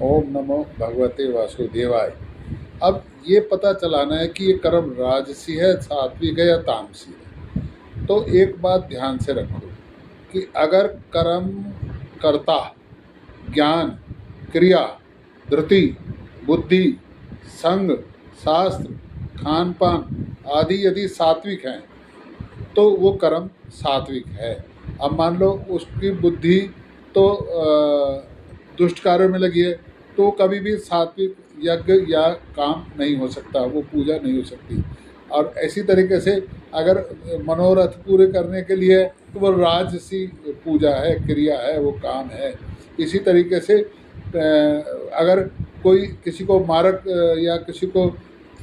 ओम नमो भगवते वासुदेवाय। अब ये पता चलाना है कि ये कर्म राजसी है, सात्विक है या तामसी है। तो एक बात ध्यान से रखो कि अगर कर्म कर्ता, ज्ञान, क्रिया, धृति, बुद्धि, संग, शास्त्र, खान पान आदि यदि सात्विक हैं तो वो कर्म सात्विक है। अब मान लो उसकी बुद्धि तो दुष्ट कार्यों में लगी है तो कभी भी सात्विक यज्ञ या काम नहीं हो सकता, वो पूजा नहीं हो सकती। और इसी तरीके से अगर मनोरथ पूरे करने के लिए तो वो राजसी पूजा है, क्रिया है, वो काम है। इसी तरीके से अगर कोई किसी को मारक या किसी को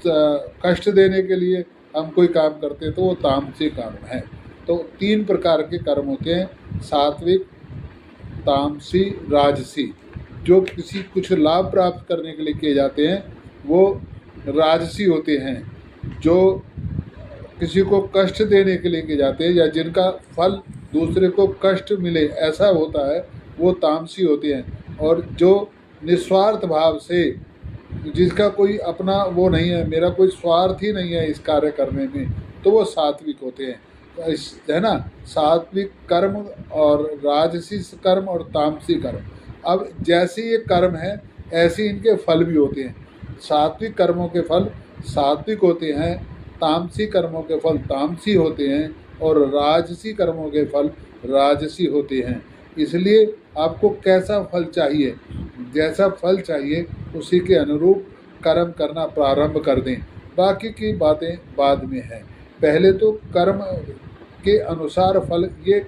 कष्ट देने के लिए हम कोई काम करते हैं तो वो तामसी कर्म है। तो 3 प्रकार के कर्म होते हैं, सात्विक, तामसी, राजसी। जो किसी कुछ लाभ प्राप्त करने के लिए किए जाते हैं वो राजसी होते हैं। जो किसी को कष्ट देने के लिए किए जाते हैं या जिनका फल दूसरे को कष्ट मिले ऐसा होता है वो तामसी होते हैं। और जो निस्वार्थ भाव से, जिसका कोई अपना वो नहीं है, मेरा कोई स्वार्थ ही नहीं है इस कार्य करने में, तो वो सात्विक होते हैं। तो इस है ना, सात्विक कर्म और राजसी कर्म और तामसी कर्म। अब जैसे ये कर्म है ऐसे इनके फल भी होते हैं। सात्विक कर्मों के फल सात्विक होते हैं, तामसी कर्मों के फल तामसी होते हैं और राजसी कर्मों के फल राजसी होते हैं। इसलिए आपको कैसा फल चाहिए, जैसा फल चाहिए उसी के अनुरूप कर्म करना प्रारंभ कर दें। बाकी की बातें बाद में हैं। पहले तो कर्म के अनुसार फल, ये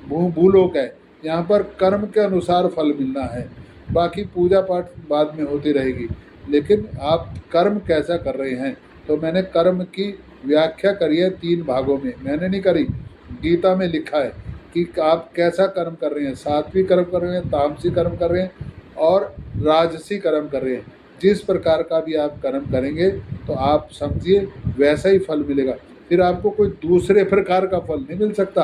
भूलोक है, यहाँ पर कर्म के अनुसार फल मिलना है। बाकी पूजा पाठ बाद में होती रहेगी, लेकिन आप कर्म कैसा कर रहे हैं। तो मैंने कर्म की व्याख्या करी है 3 भागों में, मैंने नहीं करी, गीता में लिखा है कि आप कैसा कर्म कर रहे हैं। सात्विक कर्म कर रहे हैं, तामसी कर्म कर रहे हैं और राजसी कर्म कर रहे हैं। जिस प्रकार का भी आप कर्म करेंगे तो आप समझिए वैसा ही फल मिलेगा। फिर आपको कोई दूसरे प्रकार का फल नहीं मिल सकता।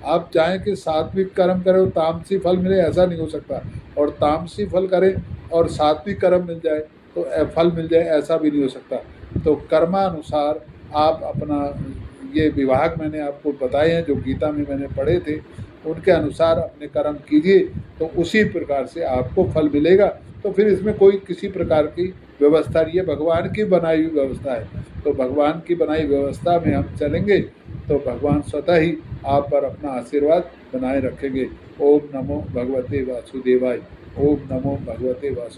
आप चाहें कि सात्विक कर्म करें और तामसी फल मिले, ऐसा नहीं हो सकता। और तामसी फल करें और सात्विक कर्म मिल जाए तो फल मिल जाए, ऐसा भी नहीं हो सकता। तो कर्मानुसार आप अपना ये विभाग मैंने आपको बताए हैं जो गीता में मैंने पढ़े थे, उनके अनुसार अपने कर्म कीजिए तो उसी प्रकार से आपको फल मिलेगा। तो फिर इसमें कोई किसी प्रकार की व्यवस्था नहीं है, भगवान की बनाई हुई व्यवस्था है। तो भगवान की बनाई व्यवस्था में हम चलेंगे तो भगवान स्वतः ही आप पर अपना आशीर्वाद बनाए रखेंगे। ओम नमो भगवते वासुदेवाय। ओम नमो भगवते वासुदेवाय।